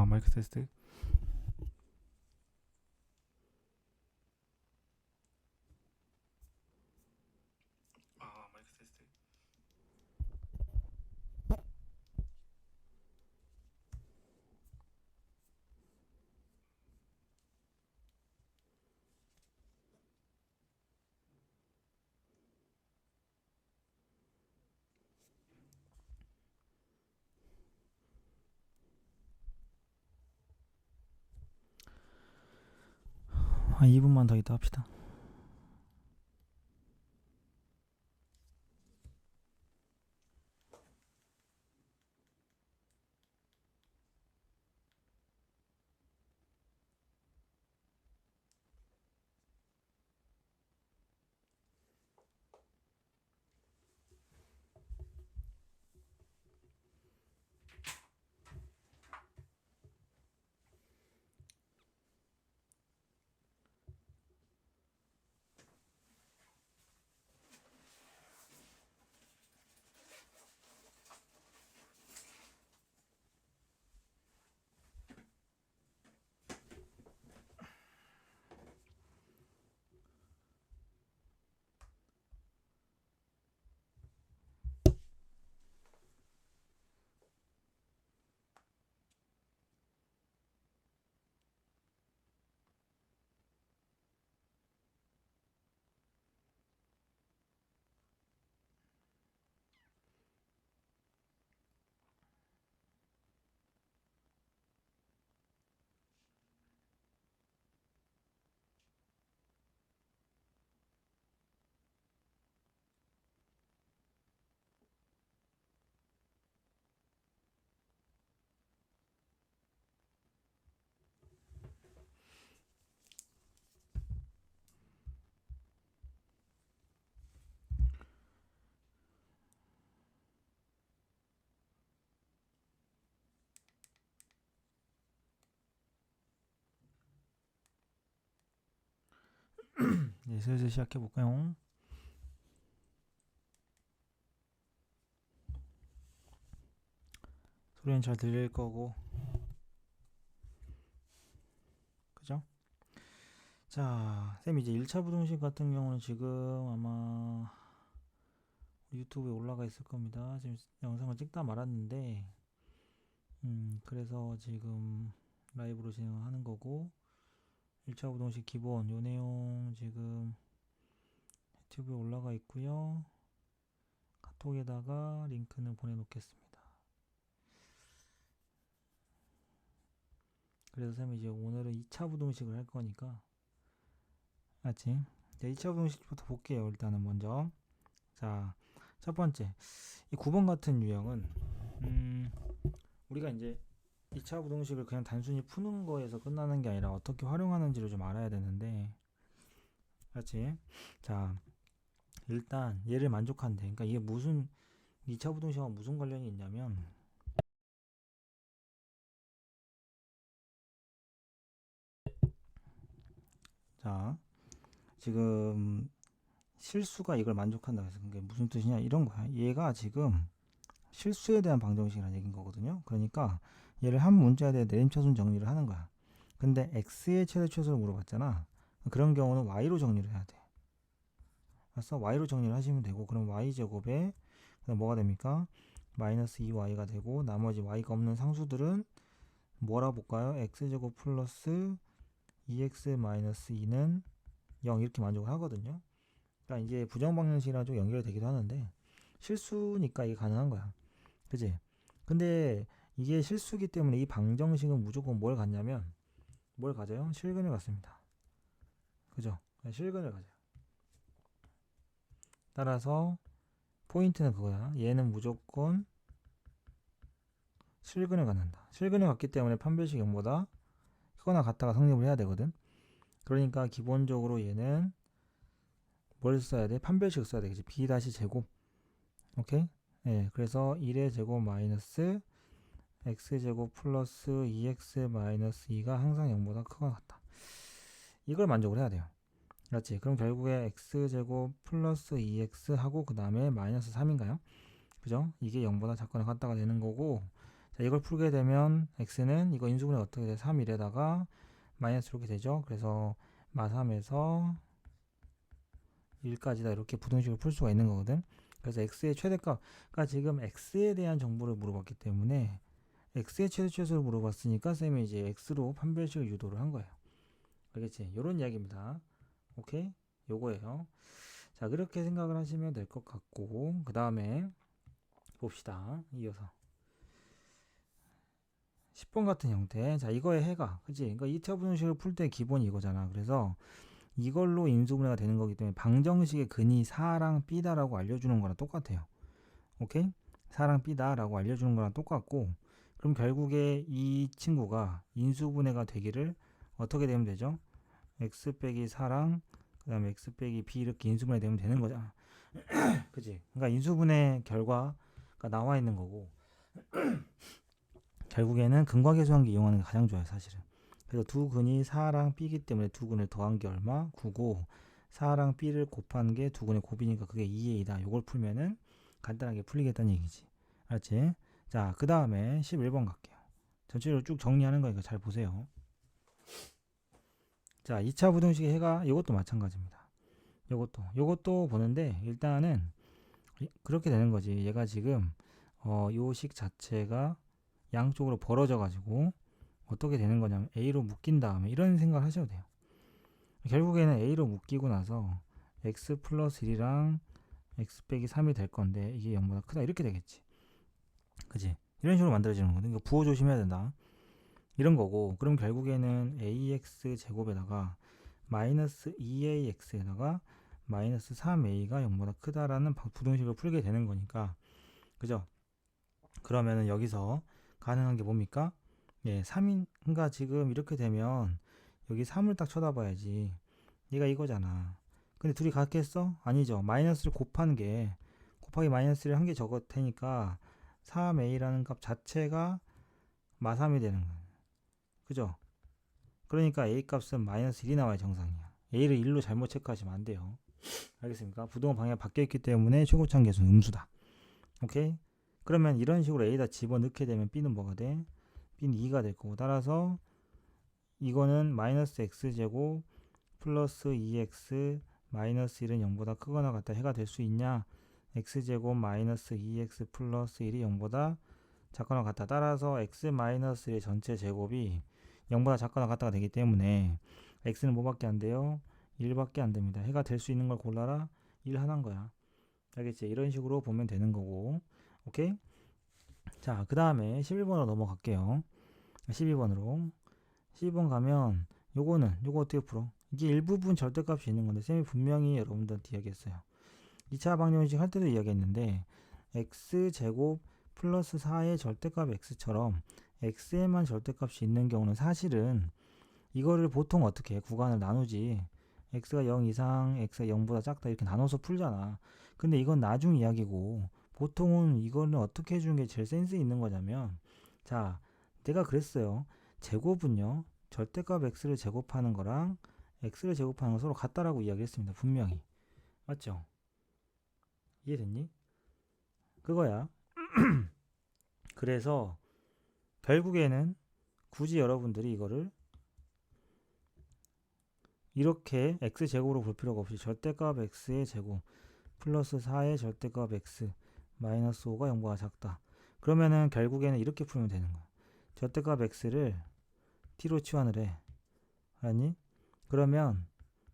마이크 테스트. 마이크 테스트. 한 2분만 더 있다 합시다. 네, 슬슬 시작해 볼까요? 소리는 잘 들릴 거고, 그죠? 자, 쌤 이제 1차 부등식 같은 경우는 지금 아마 유튜브에 올라가 있을 겁니다. 지금 영상을 찍다 말았는데, 그래서 지금 라이브로 진행하는 거고, 1차 부등식 기본 요 내용 지금 유튜브에 올라가 있고요. 카톡에다가 링크는 보내놓겠습니다. 그래서 쌤이 이제 오늘은 2차 부등식을 할 거니까, 맞지? 자, 2차 부등식부터 볼게요. 일단은 먼저. 자, 첫 번째. 이 9번 같은 유형은, 우리가 이제 2차 부등식을 그냥 단순히 푸는 거에서 끝나는 게 아니라 어떻게 활용하는지를 좀 알아야 되는데, 맞지? 자, 일단 얘를 만족한대. 그러니까 이게 무슨 2차 부등식과 무슨 관련이 있냐면, 자, 지금 실수가 이걸 만족한다 해서 그게 무슨 뜻이냐 이런 거야. 얘가 지금 실수에 대한 방정식이라는 얘기인 거거든요. 그러니까 얘를 한 문자에 대해 내림차순 정리를 하는 거야. 근데 x의 최대 최소를 물어봤잖아. 그런 경우는 y로 정리를 해야 돼. 그래서 y로 정리를 하시면 되고, 그럼 y제곱에 그럼 뭐가 됩니까? 마이너스 2y가 되고, 나머지 y가 없는 상수들은 뭐라 볼까요? x제곱 플러스 2x 마이너스 2는 0 이렇게 만족을 하거든요. 그러니까 이제 부정방정식이랑 좀 연결이 되기도 하는데 실수니까 이게 가능한 거야. 그지? 근데 이게 실수기 때문에 이 방정식은 무조건 뭘 갖냐면 뭘 가져요? 실근을 갖습니다. 그죠? 실근을 가져요. 따라서 포인트는 그거야. 얘는 무조건 실근을 갖는다. 실근을 갖기 때문에 판별식 0보다 크거나 같다가 성립을 해야 되거든. 그러니까 기본적으로 얘는 뭘 써야 돼? 판별식을 써야 되겠지. b 제곱. 오케이? 네, 그래서 1의 제곱 마이너스 x제곱 플러스 2x 마이너스 2가 항상 0보다 크거나 같다. 이걸 만족을 해야 돼요. 그렇지? 그럼 결국에 x제곱 플러스 2x 하고 그 다음에 마이너스 3인가요? 그죠? 이게 0보다 작거나 같다가 되는 거고, 자, 이걸 풀게 되면 x는 이거 인수분해 어떻게 돼? 3, 1에다가 마이너스 이렇게 되죠. 그래서 마3에서 1까지다 이렇게 부등식을 풀 수가 있는 거거든. 그래서 x의 최대값, 그러니까 지금 x에 대한 정보를 물어봤기 때문에 x의 최대 최소를 물어봤으니까 쌤이 이제 x로 판별식을 유도를 한 거예요. 알겠지? 요런 이야기입니다. 오케이? 요거예요. 자, 그렇게 생각을 하시면 될 것 같고, 그 다음에 봅시다. 이어서 10번 같은 형태. 자, 이거의 해가, 그치? 그러니까 2차 부등식을 풀 때 기본이 이거잖아. 그래서 이걸로 인수분해가 되는 거기 때문에 방정식의 근이 4랑 B다라고 알려주는 거랑 똑같아요. 오케이? 4랑 B다라고 알려주는 거랑 똑같고, 그럼 결국에 이 친구가 인수분해가 되기를 어떻게 되면 되죠? x 빼기 4랑 그 다음에 x 빼기 b 이렇게 인수분해 되면 되는 거잖아. 그치? 그러니까 인수분해 결과가 나와 있는 거고, 결국에는 근과계수한계 이용하는 게 가장 좋아요, 사실은. 그래서 두 근이 4랑 b이기 때문에 두 근을 더한 게 얼마? 9고 4랑 b를 곱한 게 두 근의 곱이니까 그게 2의 2다. 요걸 풀면은 간단하게 풀리겠다는 얘기지. 알았지? 자, 그 다음에 11번 갈게요. 전체적으로 쭉 정리하는 거니까 잘 보세요. 자, 2차 부등식의 해가 이것도 마찬가지입니다. 요것도 보는데 일단은 그렇게 되는 거지. 얘가 지금 요 식 자체가 양쪽으로 벌어져 가지고 어떻게 되는 거냐면 A로 묶인 다음에 이런 생각을 하셔도 돼요. 결국에는 A로 묶이고 나서 x 플러스 1이랑 x 빼기 3이 될 건데 이게 0보다 크다 이렇게 되겠지. 그치? 이런 식으로 만들어지는 거거든. 이거 부호 조심해야 된다. 이런 거고, 그럼 결국에는 ax 제곱에다가 마이너스 2ax에다가 마이너스 3a가 0보다 크다라는 부등식을 풀게 되는 거니까, 그죠? 그러면은 여기서 가능한 게 뭡니까? 예, 3인가 지금 이렇게 되면 여기 3을 딱 쳐다봐야지. 얘가 이거잖아. 근데 둘이 같겠어? 아니죠. 마이너스를 곱한 게 곱하기 마이너스를 한 개 적을 테니까 3a라는 값 자체가 마3이 되는 거야. 그죠? 그러니까 a 값은 마이너스 1이 나와야 정상이야. a를 1로 잘못 체크하시면 안 돼요. 알겠습니까? 부동원 방향이 바뀌었기 때문에 최고차항 계수는 음수다. 오케이? 그러면 이런 식으로 a에다 집어넣게 되면 b는 뭐가 돼? b는 2가 될 거고, 따라서 이거는 마이너스 x제곱 플러스 2x 마이너스 1은 0보다 크거나 같다 해가 될 수 있냐? x제곱 마이너스 2x 플러스 1이 0보다 작거나 같다. 따라서 x 마이너스 1의 전체 제곱이 0보다 작거나 같다가 되기 때문에 x는 뭐밖에 안 돼요? 1밖에 안 됩니다. 해가 될 수 있는 걸 골라라. 1 하나인 거야. 알겠지? 이런 식으로 보면 되는 거고. 오케이? 자, 그 다음에 11번으로 넘어갈게요. 12번으로. 12번 가면 요거 어떻게 풀어? 이게 일부분 절대값이 있는 건데 쌤이 분명히 여러분들한테 이야기했어요. 2차 방정식 할 때도 이야기했는데 x제곱 플러스 4의 절대값 x처럼 x에만 절대값이 있는 경우는 사실은 이거를 보통 어떻게 해? 구간을 나누지. x가 0 이상, x가 0보다 작다 이렇게 나눠서 풀잖아. 근데 이건 나중 이야기고 보통은 이거는 어떻게 해주는 게 제일 센스 있는 거냐면, 자, 내가 그랬어요. 제곱은요, 절대값 x를 제곱하는 거랑 x를 제곱하는 거 서로 같다라고 이야기했습니다. 분명히. 맞죠? 이해됐니? 그거야. 그래서 결국에는 굳이 여러분들이 이거를 이렇게 x제곱으로 볼 필요가 없이 절대값 x의 제곱 플러스 4의 절대값 x 마이너스 5가 0보다 작다. 그러면은 결국에는 이렇게 풀면 되는 거야. 절대값 x를 t로 치환을 해. 아니? 그러면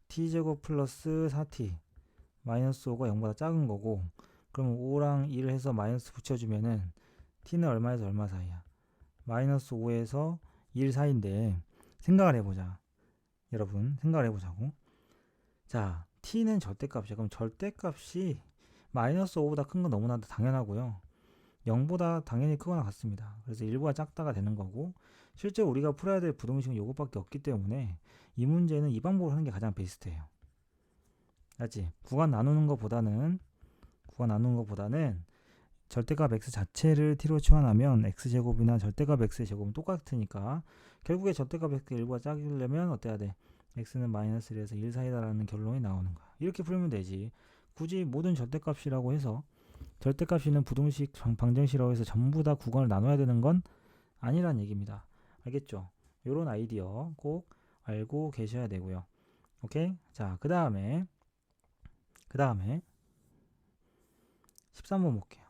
t제곱 플러스 4t 마이너스 5가 0보다 작은 거고, 그럼 5랑 1 해서 마이너스 붙여주면은 t는 얼마에서 얼마 사이야? 마이너스 5에서 1 사이인데 생각을 해보자. 여러분 생각을 해보자고. 자, t는 절대값이야. 그럼 절대값이 마이너스 5보다 큰 건 너무나도 당연하고요. 0보다 당연히 크거나 같습니다. 그래서 1보다 작다가 되는 거고, 실제 우리가 풀어야 될 부등식은 이것밖에 없기 때문에 이 문제는 이 방법으로 하는 게 가장 베스트예요. 알지? 구간 나누는 것보다는 절대값 x 자체를 t로 치환하면 x제곱이나 절대값 x의 제곱은 똑같으니까 결국에 절대값 x가 1보다 작으려면 어때야 돼? x는 마이너스 1에서 1 사이다라는 결론이 나오는 거야. 이렇게 풀면 되지. 굳이 모든 절대값이라고 해서 절대값이 있는 부등식 방정식이라고 해서 전부 다 구간을 나눠야 되는 건 아니란 얘기입니다. 알겠죠? 요런 아이디어 꼭 알고 계셔야 되고요. 오케이? 자, 그 다음에 13번 볼게요.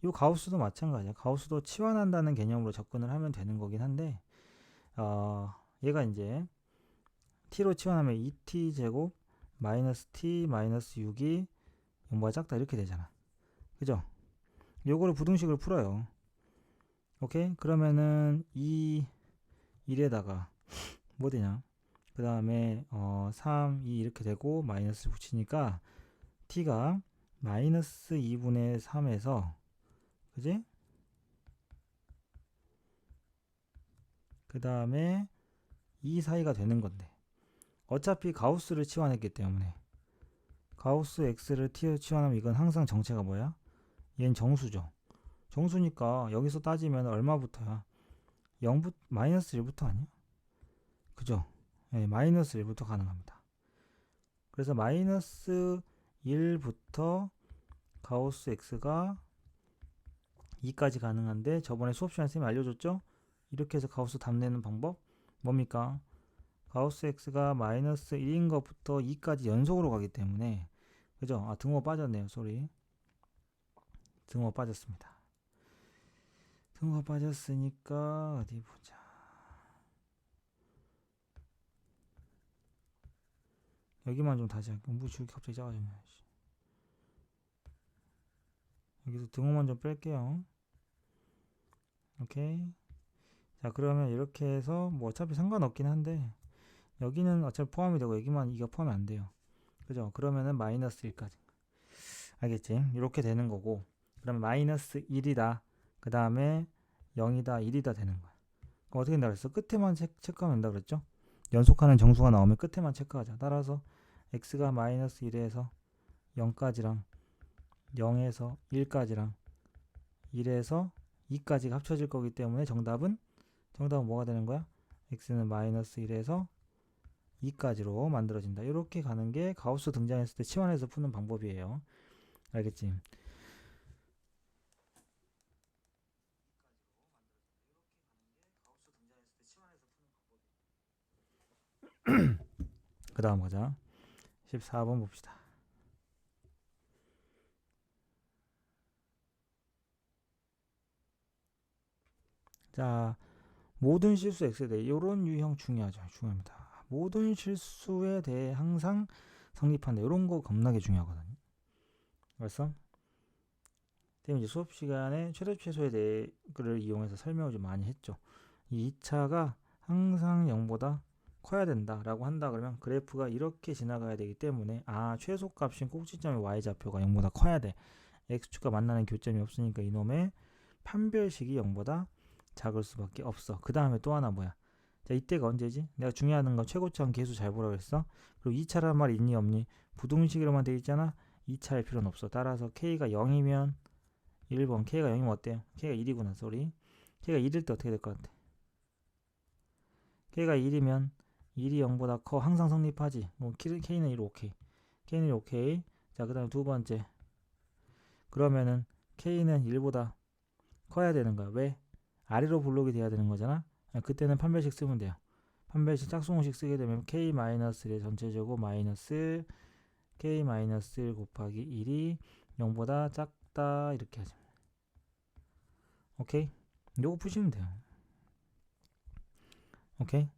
요 가우스도 마찬가지야. 가우스도 치환한다는 개념으로 접근을 하면 되는 거긴 한데 얘가 이제 t로 치환하면 2t 제곱 마이너스 t 마이너스 6이 0보다 작다 이렇게 되잖아. 그죠? 요거를 부등식으로 풀어요. 오케이? 그러면은 이 1에다가 뭐 되냐? 그 다음에 3, 2 이렇게 되고 마이너스를 붙이니까 t가 마이너스 2분의 3에서 그지? 그 다음에 2 사이가 되는 건데 어차피 가우스를 치환했기 때문에 가우스 x를 t로 치환하면 이건 항상 정체가 뭐야? 얘는 정수죠. 정수니까 여기서 따지면 얼마부터야? 0부터 마이너스 1부터 아니야? 그죠? 네, 마이너스 1부터 가능합니다. 그래서 마이너스 1부터 가우스 x가 2까지 가능한데 저번에 수업 시간에 쌤이 알려줬죠? 이렇게 해서 가우스 답 내는 방법 뭡니까? 가우스 x가 마이너스 1인 것부터 2까지 연속으로 가기 때문에 그죠? 아 등호 빠졌네요. 쏘리. 등호 빠졌습니다. 등호 빠졌으니까 어디 보자. 여기만 좀 다시 할게요. 뭐 줄기 갑자기 작아졌네. 여기서 등호만 좀 뺄게요. 오케이. 자 그러면 이렇게 해서 뭐 어차피 상관없긴 한데 여기는 어차피 포함이 되고 여기만 이가 포함이 안 돼요. 그죠? 그러면은 마이너스 1까지. 알겠지? 이렇게 되는 거고 그러면 마이너스 1이다. 그 다음에 0이다 1이다 되는 거야. 그럼 어떻게 된다 그랬어? 끝에만 체크하면 된다 그랬죠? 연속하는 정수가 나오면 끝에만 체크하자. 따라서 x가 마이너스 1에서 0까지랑 0에서 1까지랑 1에서 2까지가 합쳐질 거기 때문에 정답은 뭐가 되는 거야? x는 마이너스 1에서 2까지로 만들어진다. 이렇게 가는 게 가우스 등장했을 때 치환해서 푸는 방법이에요. 알겠지? 그 다음 가자. 14번 봅시다. 자, 모든 실수 x에 대해 이런 유형 중요하죠. 중요합니다. 모든 실수에 대해 항상 성립한다. 이런 거 겁나게 중요하거든요. 알았어? 이제 수업 시간에 최대 최소에 대해를 이용해서 설명을 좀 많이 했죠. 이 2차가 항상 0보다 커야 된다라고 한다 그러면 그래프가 이렇게 지나가야 되기 때문에 최소값인 꼭지점의 y좌표가 0보다 커야 돼. x축과 만나는 교점이 없으니까 이놈의 판별식이 0보다 작을 수밖에 없어. 그 다음에 또 하나 뭐야? 자, 이때가 언제지? 내가 중요한 건 최고점 계수 잘 보라고 했어. 그리고 2차란 말 있니 없니? 부등식으로만 돼 있잖아. 2차일 필요는 없어. 따라서 k가 0이면 1번 k가 0이면 어때요? k가 1이구나. 쏘리. k가 1일 때 어떻게 될 것 같아? k가 1이면 1이 0보다 커. 항상 성립하지. 뭐 k는 1 오케이. k는 1 오케이. 자, 그 다음 두 번째. 그러면은 k는 1보다 커야 되는 거야. 왜? 아래로 블록이 돼야 되는 거잖아. 그때는 판별식 쓰면 돼요. 판별식 짝수공식 쓰게 되면 k-1의 전체제곱 마이너스 k-1 곱하기 1이 0보다 작다 이렇게 하죠. 오케이? 요거 푸시면 돼요. 오케이?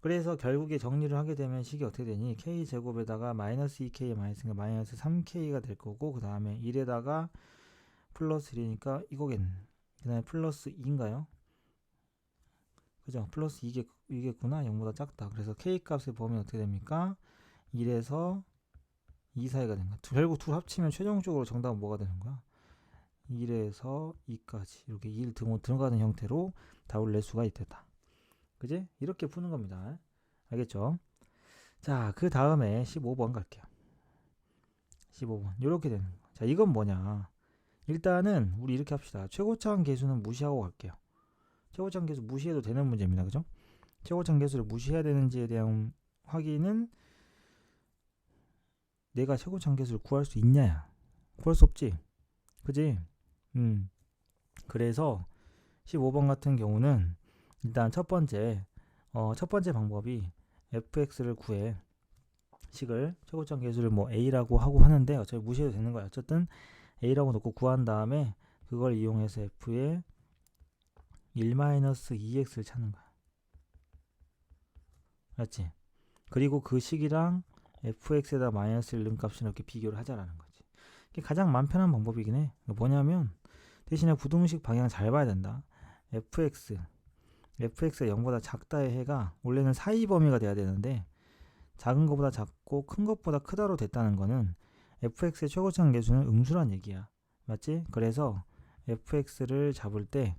그래서 결국에 정리를 하게 되면 식이 어떻게 되니? k제곱에다가 마이너스 2k 마이너스가 마이너스 3k가 될 거고 그 다음에 1에다가 플러스 1이니까 이거겠네. 그 다음에 플러스 2인가요? 그죠? 플러스 2겠구나. 0보다 작다. 그래서 k값의 범위는 어떻게 됩니까? 1에서 2 사이가 된 거야. 결국 둘 합치면 최종적으로 정답은 뭐가 되는 거야? 1에서 2까지 이렇게 1 등호 들어가는 형태로 답을 낼 수가 있다. 그지? 이렇게 푸는 겁니다. 알겠죠? 자, 그 다음에 15번 갈게요. 15번 이렇게 되는 거. 자, 이건 뭐냐? 일단은 우리 이렇게 합시다. 최고차원 계수는 무시하고 갈게요. 최고차원 계수 무시해도 되는 문제입니다. 그죠? 최고차원 계수를 무시해야 되는지에 대한 확인은 내가 최고차원 계수를 구할 수 있냐야. 구할 수 없지. 그지? 그래서 15번 같은 경우는 일단 첫 번째 방법이 fx를 구해 식을 최고점 계수를 뭐 a라고 하고 하는데 어차피 무시해도 되는 거야. 어쨌든 a라고 놓고 구한 다음에 그걸 이용해서 f의 1-2x를 찾는 거야. 맞지? 그리고 그 식이랑 fx에다 마이너스 1 넣은 값을 이렇게 비교를 하자라는 거지. 이게 가장 마음 편한 방법이긴 해. 뭐냐면 대신에 부등식 방향 잘 봐야 된다. fx가 0보다 작다의 해가 원래는 사이 범위가 돼야 되는데 작은 것보다 작고 큰 것보다 크다로 됐다는 거는 fx의 최고점 계수는 음수란 얘기야. 맞지? 그래서 fx를 잡을 때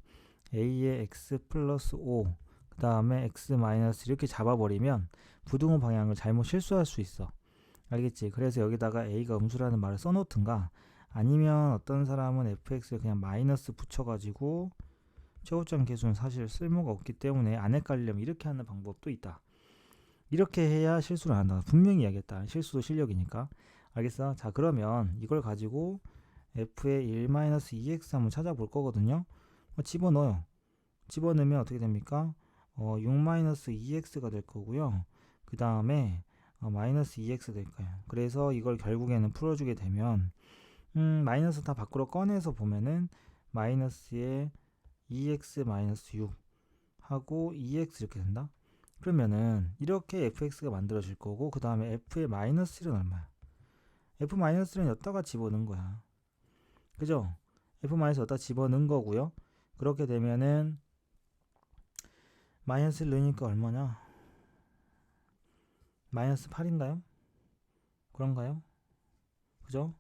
a의 x 플러스 5 그 다음에 x 마이너스 이렇게 잡아버리면 부등호 방향을 잘못 실수할 수 있어. 알겠지? 그래서 여기다가 a가 음수라는 말을 써놓든가 아니면 어떤 사람은 fx에 그냥 마이너스 붙여가지고 최고점 계수는 사실 쓸모가 없기 때문에 안 헷갈리려면 이렇게 하는 방법도 있다. 이렇게 해야 실수를 안 한다. 분명히 이야기했다. 실수도 실력이니까. 알겠어? 자, 그러면 이걸 가지고 f의 1-2x 한번 찾아볼 거거든요. 집어넣어요. 집어넣으면 어떻게 됩니까? 6-2x가 될 거고요. 그 다음에 마이너스 2x 될 거예요. 그래서 이걸 결국에는 풀어주게 되면 마이너스 다 밖으로 꺼내서 보면은 마이너스에 2x 마이너스 6 하고 2x 이렇게 된다. 그러면은 이렇게 fx가 만들어질 거고 그 다음에 f의 마이너스 1은 얼마야? f 마이너스 1은 여기다가 집어넣은 거야. 그죠? f 마이너스 여기다 집어넣은 거고요. 그렇게 되면은 마이너스 1 넣으니까 얼마냐? 마이너스 8인가요? 그런가요? 그죠?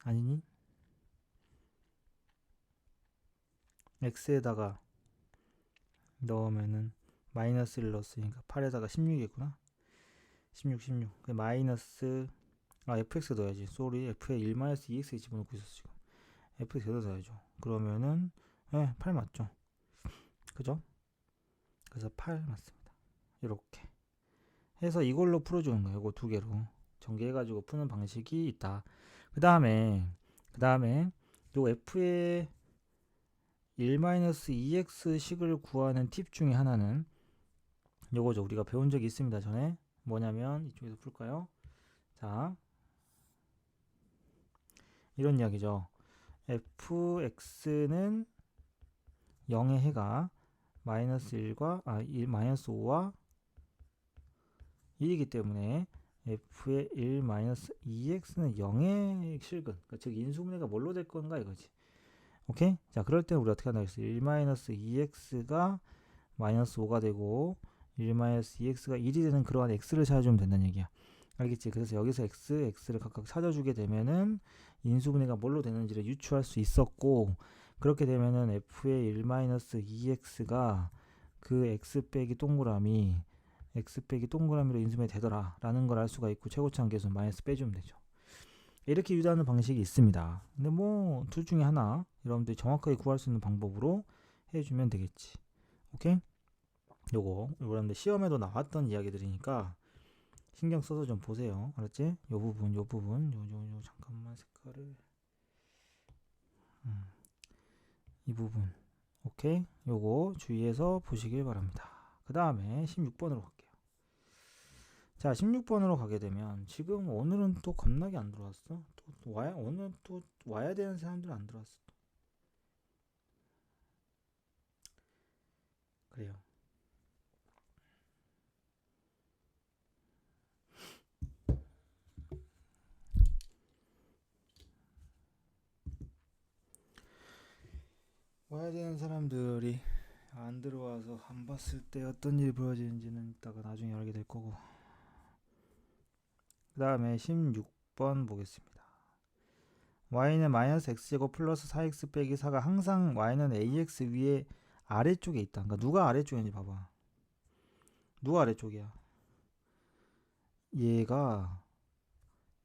아니니? x에다가 넣으면은 마이너스 1 넣었으니까 8에다가 16이겠구나. 16. 그 마이너스 fx 넣어야지. 쏘리 f에 1-2x 집어넣고 있었어 지금. fx 여기다 넣어야죠. 그러면은 8 맞죠? 그죠? 그래서 8 맞습니다. 이렇게 해서 이걸로 풀어주는 거예요. 이거 두 개로 전개해가지고 푸는 방식이 있다. 그 다음에 요 f의 1-2x 식을 구하는 팁 중에 하나는 요거죠. 우리가 배운 적이 있습니다. 전에 뭐냐면 이쪽에서 풀까요? 자, 이런 이야기죠. fx는 0의 해가 마이너스 1과 마이너스 5와 1이기 때문에 f의 1-2x는 0의 실근, 그러니까 즉 인수분해가 뭘로 될 건가 이거지. 오케이? 자, 그럴 때 우리 어떻게 한다 했어? 1-2x가 마이너스 5가 되고 1-2x가 1이 되는 그러한 x를 찾아주면 된다는 얘기야. 알겠지? 그래서 여기서 x를 각각 찾아주게 되면은 인수분해가 뭘로 되는지를 유추할 수 있었고, 그렇게 되면은 f의 1-2x가 그 x 빼기 동그라미로 인수분해 되더라 라는 걸 알 수가 있고, 최고차항 계수 마이너스 빼주면 되죠. 이렇게 유도하는 방식이 있습니다. 근데 뭐 둘 중에 하나 여러분들이 정확하게 구할 수 있는 방법으로 해주면 되겠지. 오케이? 요거 여러분들 시험에도 나왔던 이야기들이니까 신경 써서 좀 보세요. 알았지? 요 부분 잠깐만 색깔을 이 부분 오케이? 요거 주의해서 보시길 바랍니다. 그 다음에 16번으로 갈게요. 자, 16번으로 가게 되면 지금 오늘은 또 겁나게 안 들어왔어. 오늘 또 와야 되는 사람들은 안 들어왔어. 그래요. 와야 되는 사람들이 안 들어와서 안 봤을 때 어떤 일이 벌어지는지는 이따가 나중에 알게 될 거고. 그 다음에 16번 보겠습니다. y는 마이너스 x제곱 플러스 4x 빼기 4가 항상 y는 ax 위에 아래쪽에 있다. 그러니까 누가 아래쪽인지 봐봐. 누가 아래쪽이야? 얘가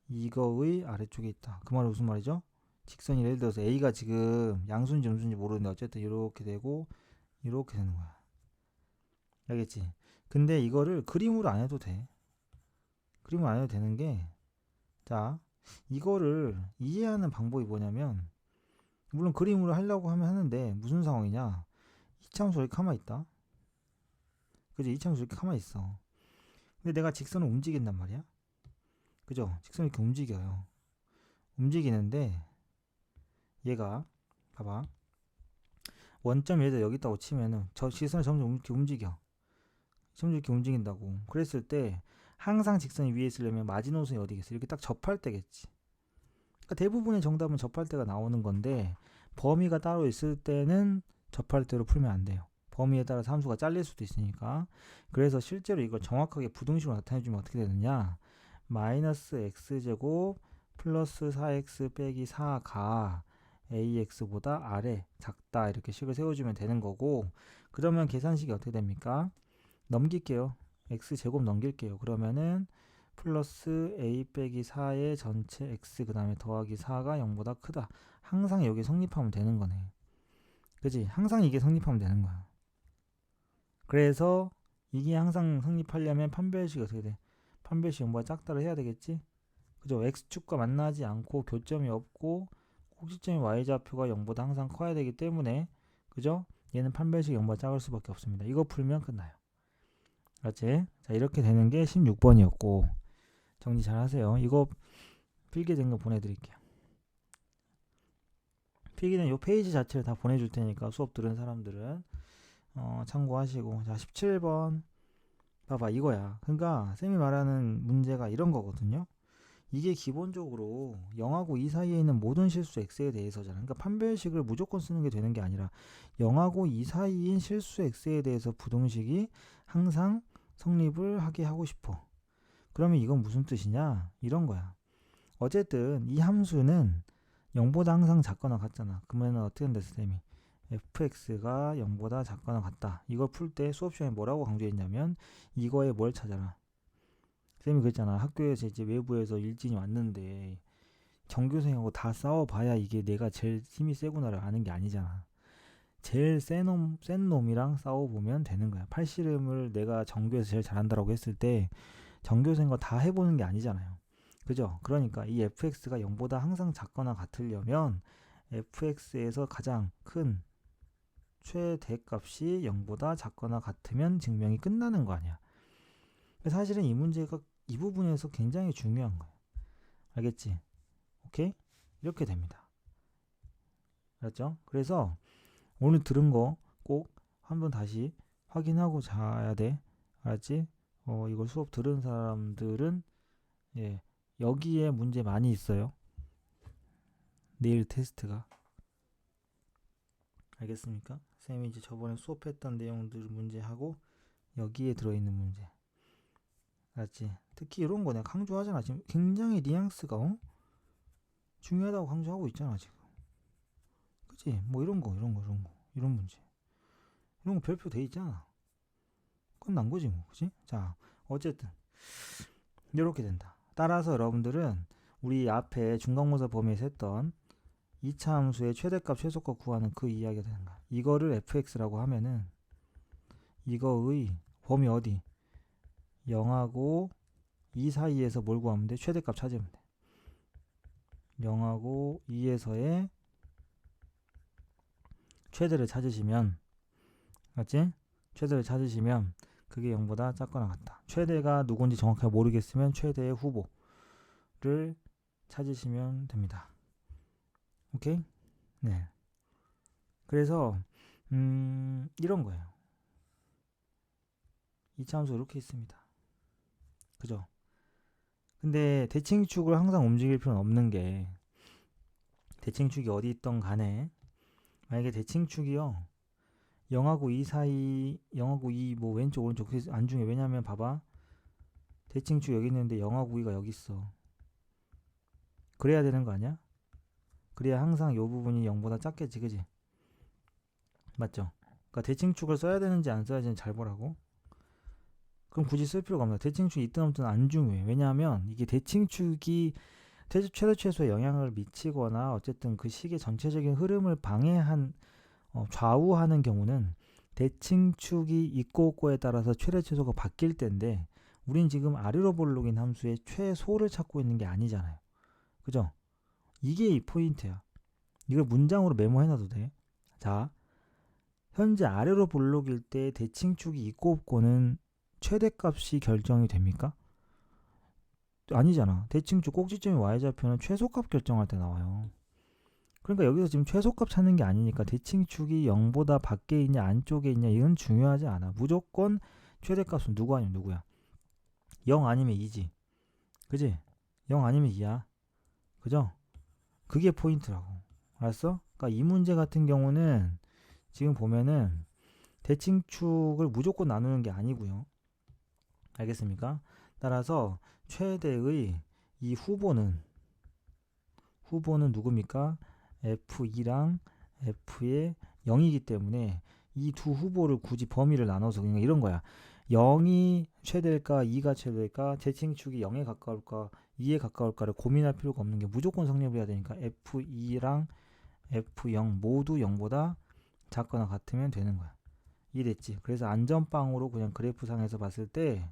이거의 아래쪽에 있다. 그 말은 무슨 말이죠? 직선이 예를 들어서 a가 지금 양수인지 음수인지 모르는데 어쨌든 이렇게 되고 이렇게 되는 거야. 알겠지? 근데 이거를 그림으로 안 해도 돼. 그림으로 안 해도 되는 게, 자, 이거를 이해하는 방법이 뭐냐면, 물론 그림으로 하려고 하면 하는데 무슨 상황이냐, 이차함수 이렇게 가만히 있다. 그지? 이차함수 이렇게 가만히 있어. 근데 내가 직선을 움직인단 말이야. 그죠? 직선이 이렇게 움직여요. 움직이는데 얘가 봐봐, 원점 예를 들어 여기 있다고 치면은 저 직선이 점점 이렇게 움직여. 점점 이렇게 움직인다고. 그랬을 때 항상 직선이 위에 있으려면 마지노선이 어디겠어? 이렇게 딱 접할 때겠지. 그러니까 대부분의 정답은 접할 때가 나오는 건데, 범위가 따로 있을 때는 접할 때로 풀면 안 돼요. 범위에 따라 함수가 잘릴 수도 있으니까. 그래서 실제로 이걸 정확하게 부등식으로 나타내주면 어떻게 되느냐, 마이너스 x제곱 플러스 4x 빼기 4가 ax보다 아래 작다, 이렇게 식을 세워주면 되는 거고, 그러면 계산식이 어떻게 됩니까? 넘길게요. x제곱 넘길게요. 그러면은 플러스 a 빼기 4의 전체 x 그 다음에 더하기 4가 0보다 크다. 항상 여기 성립하면 되는 거네. 그지? 항상 이게 성립하면 되는 거야. 그래서 이게 항상 성립하려면 판별식이 어떻게 돼? 판별식 0보다 작다를 해야 되겠지? 그죠? x축과 만나지 않고 교점이 없고 꼭지점이 y좌표가 0보다 항상 커야 되기 때문에, 그죠? 얘는 판별식 0보다 작을 수밖에 없습니다. 이거 풀면 끝나요. 맞지? 자, 이렇게 되는 게 16번이었고, 정리 잘 하세요. 이거 필기된 거 보내드릴게요. 필기된 요 페이지 자체를 다 보내줄 테니까 수업 들은 사람들은 참고하시고. 자, 17번 봐봐, 이거야. 그러니까 쌤이 말하는 문제가 이런 거거든요. 이게 기본적으로 0하고 2 사이에 있는 모든 실수 x에 대해서잖아. 그러니까 판별식을 무조건 쓰는 게 되는 게 아니라 0하고 2 사이인 실수 x에 대해서 부등식이 항상 성립을 하게 하고 싶어. 그러면 이건 무슨 뜻이냐? 이런 거야. 어쨌든 이 함수는 0보다 항상 작거나 같잖아. 그러면 어떻게 된다, 쌤이? fx가 0보다 작거나 같다. 이걸 풀 때 수업 시간에 뭐라고 강조했냐면, 이거에 뭘 찾아라. 쌤이 그랬잖아. 학교에서 이제 외부에서 일진이 왔는데 전교생하고 다 싸워봐야 이게 내가 제일 힘이 세구나를 아는 게 아니잖아. 제일 센 놈이랑 싸워보면 되는 거야. 팔씨름을 내가 전교에서 제일 잘한다라고 했을 때 전교생과 다 해보는 게 아니잖아요. 그죠? 그러니까 이 fx가 0보다 항상 작거나 같으려면 fx에서 가장 큰 최대값이 0보다 작거나 같으면 증명이 끝나는 거 아니야. 사실은 이 문제가 이 부분에서 굉장히 중요한 거야. 알겠지? 오케이? 이렇게 됩니다. 알았죠? 그래서 오늘 들은 거 꼭 한번 다시 확인하고 자야 돼. 알았지? 이걸 수업 들은 사람들은 여기에 문제 많이 있어요. 내일 테스트가. 알겠습니까? 쌤이 이제 저번에 수업했던 내용들 문제하고 여기에 들어있는 문제. 알았지? 특히 이런 거 내가 강조하잖아. 지금 굉장히 뉘앙스가 중요하다고 강조하고 있잖아 지금. 그치? 뭐 이런 문제. 이런 거 별표 돼 있잖아. 끝난 거지 뭐. 그치? 자, 어쨌든 이렇게 된다. 따라서 여러분들은 우리 앞에 중간고사 범위에서 했던 2차 함수의 최대값 최소값 구하는 그 이야기가 되는 거야. 이거를 fx라고 하면은 이거의 범위 어디? 0하고 2 사이에서 뭘 구하면 돼? 최대값 찾으면 돼. 0하고 2에서의 최대를 찾으시면, 맞지? 최대를 찾으시면 그게 0보다 작거나 같다. 최대가 누군지 정확하게 모르겠으면 최대의 후보를 찾으시면 됩니다. 오케이? 네. 그래서 이런 거예요. 2차 함수 이렇게 있습니다. 그죠? 근데 대칭축을 항상 움직일 필요는 없는 게, 대칭축이 어디 있던 간에 만약에 대칭축이요 0하고 2 사이, 0하고 2 뭐 왼쪽 오른쪽 안중에, 왜냐면 봐봐, 대칭축 여기 있는데 0하고 2가 여기 있어. 그래야 되는 거 아니야? 그래야 항상 이 부분이 0보다 작겠지, 그지? 맞죠? 그러니까 대칭축을 써야 되는지 안 써야 되는지 잘 보라고. 그럼 굳이 쓸 필요가 없나. 대칭축이 있든 없든 안 중요해. 왜냐하면 이게 대칭축이 최대 최소에 영향을 미치거나 어쨌든 그 식의 전체적인 흐름을 좌우하는 경우는 대칭축이 있고 없고에 따라서 최대 최소가 바뀔 때인데, 우린 지금 아래로 볼록인 함수의 최소를 찾고 있는 게 아니잖아요. 그죠? 이게 이 포인트야. 이걸 문장으로 메모해놔도 돼. 자, 현재 아래로 볼록일 때 대칭축이 있고 없고는 최대값이 결정이 됩니까? 아니잖아. 대칭축 꼭지점이 y좌표는 최소값 결정할 때 나와요. 그러니까 여기서 지금 최소값 찾는 게 아니니까 대칭축이 0보다 밖에 있냐 안쪽에 있냐 이건 중요하지 않아. 무조건 최대값은 누구 아니면 누구야. 0 아니면 2지. 그지? 0 아니면 2야. 그죠? 그게 포인트라고. 알았어? 그러니까 이 문제 같은 경우는 지금 보면은 대칭축을 무조건 나누는 게 아니고요. 알겠습니까? 따라서 최대의 이 후보는 누굽니까? F2랑 F의 0이기 때문에 이 두 후보를 굳이 범위를 나눠서 그냥 이런 거야. 0이 최대일까 2가 최대일까 대칭축이 0에 가까울까 2에 가까울까를 고민할 필요가 없는 게 무조건 성립을 해야 되니까 F2랑 F0 모두 0보다 작거나 같으면 되는 거야. 이해됐지? 그래서 안전빵으로 그냥 그래프상에서 봤을 때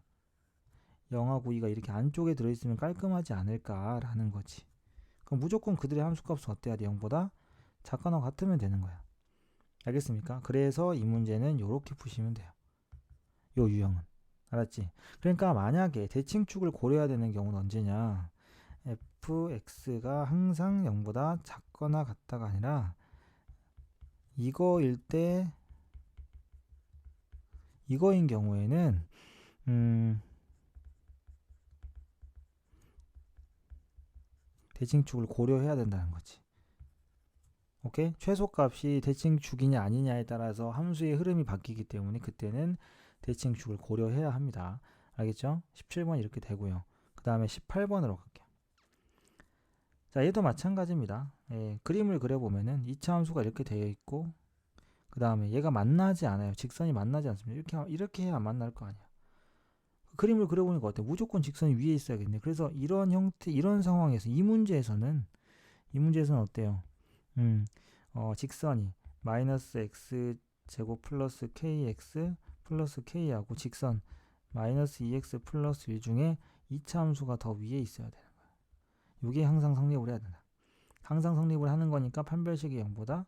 0하고 2가 이렇게 안쪽에 들어있으면 깔끔하지 않을까라는 거지. 그럼 무조건 그들의 함수값은 어때야 돼? 0보다 작거나 같으면 되는 거야. 알겠습니까? 그래서 이 문제는 이렇게 푸시면 돼요. 요 유형은. 알았지? 그러니까 만약에 대칭축을 고려해야 되는 경우는 언제냐? fx가 항상 0보다 작거나 같다가 아니라 이거인 경우에는 대칭축을 고려해야 된다는 거지. 오케이? 최소값이 대칭축이냐 아니냐에 따라서 함수의 흐름이 바뀌기 때문에 그때는 대칭축을 고려해야 합니다. 알겠죠? 17번 이렇게 되고요. 그 다음에 18번으로 갈게요. 자, 얘도 마찬가지입니다. 예, 그림을 그려보면은 2차 함수가 이렇게 되어 있고 그 다음에 얘가 만나지 않아요. 직선이 만나지 않습니다. 이렇게 해야 만날 거 아니야. 그림을 그려보니까 어때? 무조건 직선이 위에 있어야겠네. 그래서 이런 형태, 이런 상황에서 이 문제에서는 어때요? 직선이 마이너스 x 제곱 플러스 kx 플러스 k하고 직선 마이너스 2x 플러스 1 중에 2차 함수가 더 위에 있어야 되는 거야. 이게 항상 성립을 해야 된다. 항상 성립을 하는 거니까 판별식이 0보다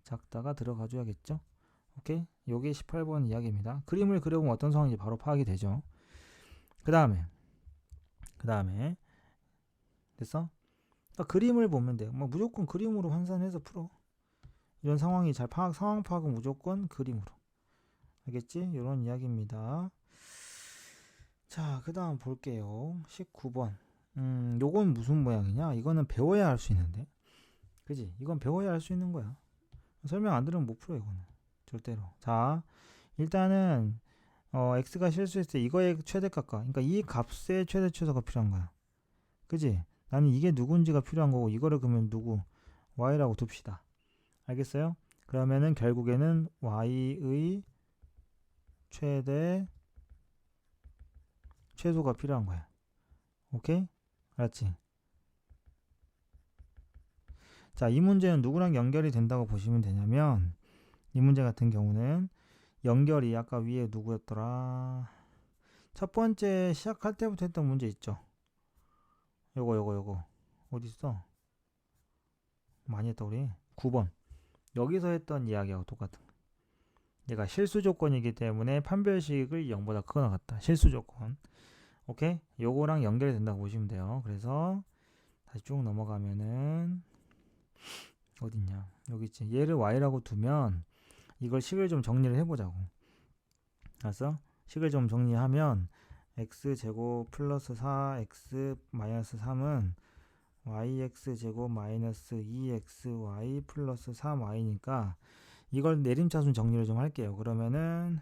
작다가 들어가 줘야겠죠. 오케이? 요게 18번 이야기입니다. 그림을 그려보면 어떤 상황인지 바로 파악이 되죠. 그 다음에 됐어? 그러니까 그림을 보면 돼요. 뭐 무조건 그림으로 환산해서 풀어. 이런 상황이 상황 파악은 무조건 그림으로. 알겠지? 이런 이야기입니다. 자, 그 다음 볼게요. 19번. 요건 무슨 모양이냐? 이거는 배워야 할 수 있는데. 그지? 이건 배워야 할 수 있는 거야. 설명 안 들으면 못 풀어, 이거는. 절대로. 자, 일단은, x가 실수했을 때 이거의 최대값과, 그러니까 이 값의 최대 최소가 필요한 거야. 그지? 나는 이게 누군지가 필요한 거고, 이거를 그러면 누구? y라고 둡시다. 알겠어요? 그러면은 결국에는 y의 최소가 필요한 거야. 오케이? 알았지? 자, 이 문제는 누구랑 연결이 된다고 보시면 되냐면 이 문제 같은 경우는 연결이 아까 위에 누구였더라? 첫 번째 시작할 때부터 했던 문제 있죠? 요거 어디 있어? 많이 했다 우리. 9번. 여기서 했던 이야기하고 똑같은 거. 얘가 실수 조건이기 때문에 판별식을 0보다 크거나 같다. 실수 조건. 오케이? 요거랑 연결이 된다고 보시면 돼요. 그래서 다시 쭉 넘어가면은 어딨냐? 여기 있지. 얘를 y라고 두면 이걸 식을 좀 정리를 해보자고. 알았어? 식을 좀 정리하면 x제곱 플러스 4x 마이너스 3은 yx제곱 마이너스 2xy 플러스 3y니까 이걸 내림차순 정리를 좀 할게요. 그러면은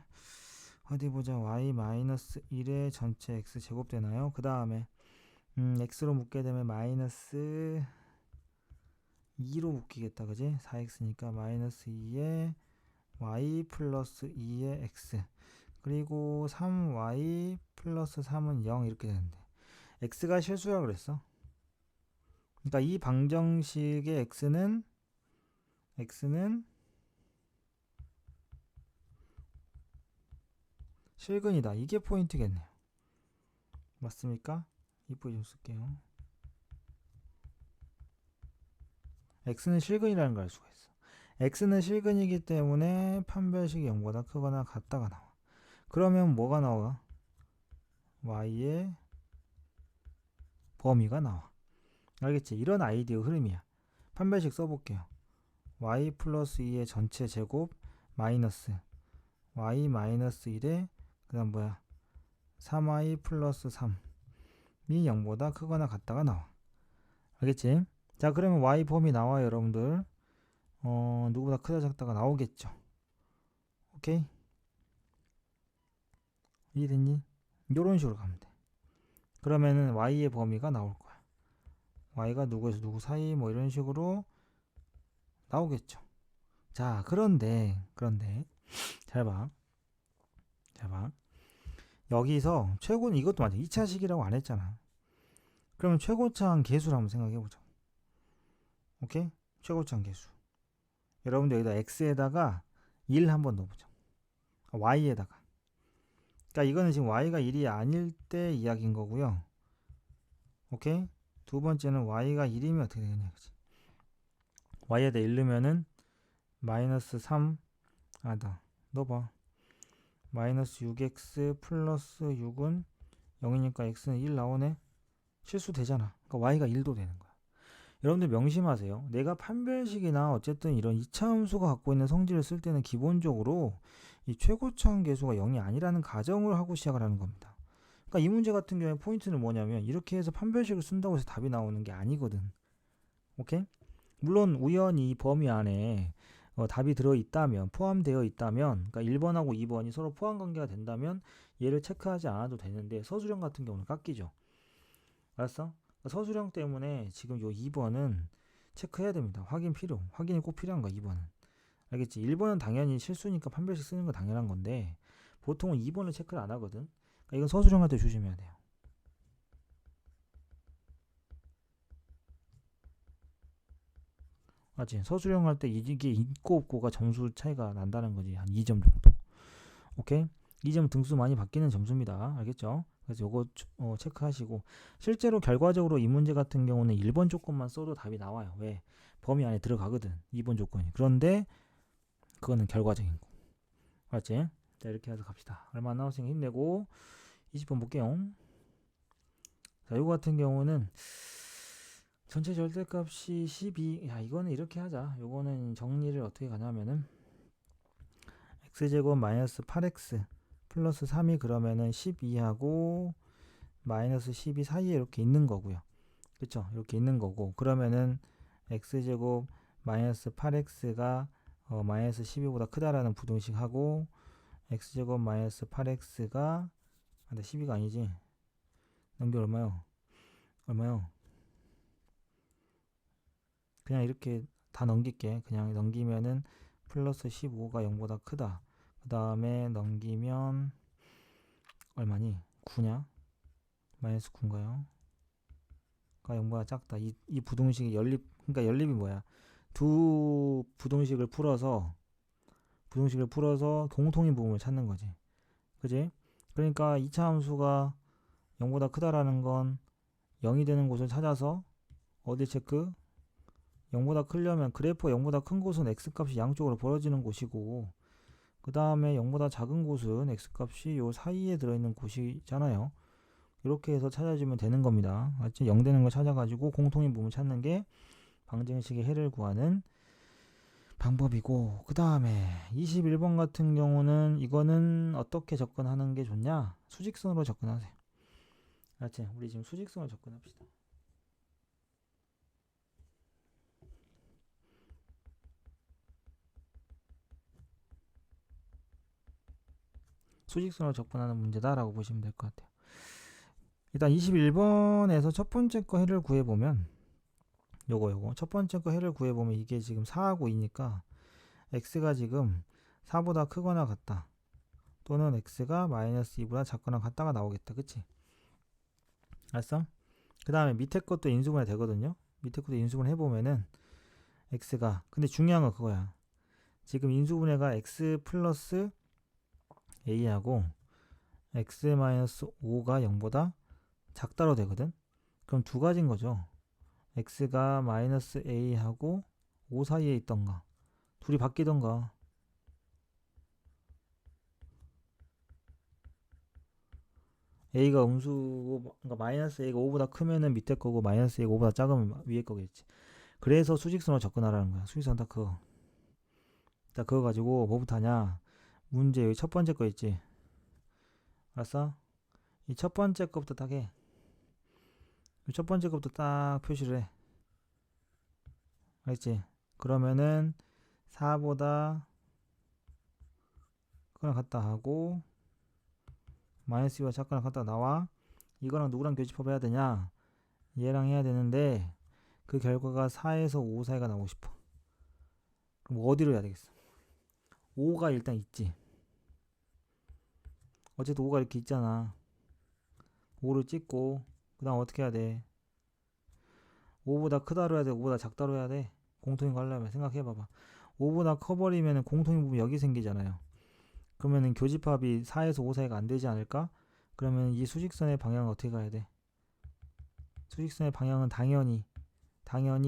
어디 보자. y 마이너스 1의 전체 x제곱 되나요? 그 다음에 x로 묶게 되면 마이너스 2로 묶이겠다. 그지? 4x니까 마이너스 2에 y 플러스 2의 x 그리고 3y 플러스 3은 0 이렇게 되는데 x가 실수라고 그랬어. 그러니까 이 방정식의 x는 실근이다. 이게 포인트겠네요. 맞습니까? 이 포인트 좀 쓸게요. x는 실근이라는 걸 알 수가 있어. x는 실근이기 때문에 판별식이 0보다 크거나 같다가 나와. 그러면 뭐가 나와? y의 범위가 나와. 알겠지? 이런 아이디어 흐름이야. 판별식 써볼게요. y 플러스 2의 전체 제곱 마이너스 y 마이너스 1에 그 다음 뭐야 3y 플러스 3이 0보다 크거나 같다가 나와. 알겠지? 자, 그러면 y 범위 나와요, 여러분들. 누구보다 크다 작다가 나오겠죠. 오케이? 이해됐니? 이런 식으로 가면 돼. 그러면은 y의 범위가 나올 거야. y가 누구에서 누구 사이 뭐 이런 식으로 나오겠죠. 자, 그런데 잘 봐. 여기서 최고는 이것도 맞아. 2차식이라고 안 했잖아. 그러면 최고차항 계수를 한번 생각해 보자. 오케이? 최고차항 계수. 여러분들 여기다 x에다가 1 한번 넣어보자. y에다가. 그러니까 이거는 지금 y가 1이 아닐 때 이야기인 거고요. 오케이? 두 번째는 y가 1이면 어떻게 되겠냐, 그치? y에다 1 넣으면은 마이너스 3, 넣어봐. 마이너스 6x 플러스 6은 0이니까 x는 1 나오네? 실수 되잖아. 그러니까 y가 1도 되는 거야. 여러분들 명심하세요. 내가 판별식이나 어쨌든 이런 2차 함수가 갖고 있는 성질을 쓸 때는 기본적으로 이 최고차항 계수가 0이 아니라는 가정을 하고 시작을 하는 겁니다. 그러니까 이 문제 같은 경우에 포인트는 뭐냐면 이렇게 해서 판별식을 쓴다고 해서 답이 나오는 게 아니거든. 오케이? 물론 우연히 이 범위 안에 답이 들어있다면, 포함되어 있다면, 그러니까 1번하고 2번이 서로 포함 관계가 된다면 얘를 체크하지 않아도 되는데 서술형 같은 경우는 깎이죠. 알았어? 서술형 때문에 지금 요 2번은 체크해야 됩니다. 확인이 꼭 필요한 거야. 2번은. 알겠지? 1번은 당연히 실수니까 판별식 쓰는 거 당연한 건데 보통은 2번을 체크를 안 하거든. 그러니까 이건 서술형 할 때 조심해야 돼요. 맞지? 서술형 할 때 이게 있고 없고가 점수 차이가 난다는 거지. 한 2점 정도. 오케이? 2점 등수 많이 바뀌는 점수입니다. 알겠죠? 그래서 요거 체크하시고 실제로 결과적으로 이 문제 같은 경우는 1번 조건만 써도 답이 나와요. 왜? 범위 안에 들어가거든. 2번 조건이. 그런데 그거는 결과적인 거. 알았지? 자, 이렇게 해서 갑시다. 얼마 나왔으니까 힘내고 20번 볼게요. 자, 요거 같은 경우는 전체 절대값이 12. 야, 이거는 이렇게 하자. 요거는 정리를 어떻게 가냐면은 x제곱 마이너스 8x 플러스 3이 그러면은 12하고 마이너스 12 사이에 이렇게 있는 거고요. 그쵸? 이렇게 있는 거고 그러면은 x제곱 마이너스 8x가 마이너스 12보다 크다라는 부등식 하고 x제곱 마이너스 8x가 12가 아니지. 넘겨 얼마요? 그냥 이렇게 다 넘길게. 그냥 넘기면은 플러스 15가 0보다 크다. 그 다음에 넘기면 얼마니? 9냐? 마이너스 9인가요? 가 0보다 작다. 이 부등식의 그러니까 연립이 뭐야? 두 부등식을 풀어서 공통인 부분을 찾는 거지. 그지? 그러니까 2차 함수가 0보다 크다라는 건 0이 되는 곳을 찾아서 어디 체크? 0보다 크려면 그래프가 0보다 큰 곳은 x값이 양쪽으로 벌어지는 곳이고 그 다음에 0보다 작은 곳은 x값이 요 사이에 들어있는 곳이잖아요. 이렇게 해서 찾아주면 되는 겁니다. 맞지? 0 되는 걸 찾아가지고 공통인 부분 찾는 게 방정식의 해를 구하는 방법이고 그 다음에 21번 같은 경우는 이거는 어떻게 접근하는 게 좋냐? 수직선으로 접근하세요. 알았지? 우리 지금 수직선으로 접근합시다. 수직선으로 접근하는 문제다라고 보시면 될 것 같아요. 일단 21번에서 첫 번째 거 해를 구해보면 요거 첫 번째 거 해를 구해보면 이게 지금 4하고 2니까 x가 지금 4보다 크거나 같다 또는 x가 마이너스 2보다 작거나 같다가 나오겠다. 그치? 알았어? 그 다음에 밑에 것도 인수분해 되거든요. 밑에 것도 인수분해 해보면은 x가 근데 중요한 건 그거야. 지금 인수분해가 x 플러스 a하고 x 마이너스 5가 0보다 작다로 되거든. 그럼 두 가지인 거죠. x가 마이너스 a하고 5 사이에 있던가 둘이 바뀌던가. a가 음수고 그러니까 마이너스 a가 5보다 크면은 밑에 거고 마이너스 a가 5보다 작으면 위에 거겠지. 그래서 수직선으로 접근하라는 거야. 수직선 딱 그거. 딱 그거 가지고 뭐부터 하냐. 문제 여기 첫 번째 거 있지. 알았어? 이 첫 번째 거부터 딱 해. 첫 번째 거부터 딱 표시를 해. 알겠지? 그러면은 4보다 그거랑 같다 하고 마이너스 2와 작거나 같다 나와. 이거랑 누구랑 교집합해야 되냐? 얘랑 해야 되는데 그 결과가 4에서 5 사이가 나오고 싶어. 그럼 어디로 해야 되겠어? 5가 일단 있지. 어쨌든 5가 이렇게 있잖아. 5를 찍고 그 다음 어떻게 해야 돼? 5보다 크다로 해야 돼? 5보다 작다로 해야 돼? 공통인 거 하려면 생각해봐봐. 5보다 커버리면 공통인 부분이 여기 생기잖아요. 그러면은 교집합이 4에서 5 사이가 안 되지 않을까? 그러면 이 수직선의 방향은 어떻게 가야 돼? 수직선의 방향은 당연히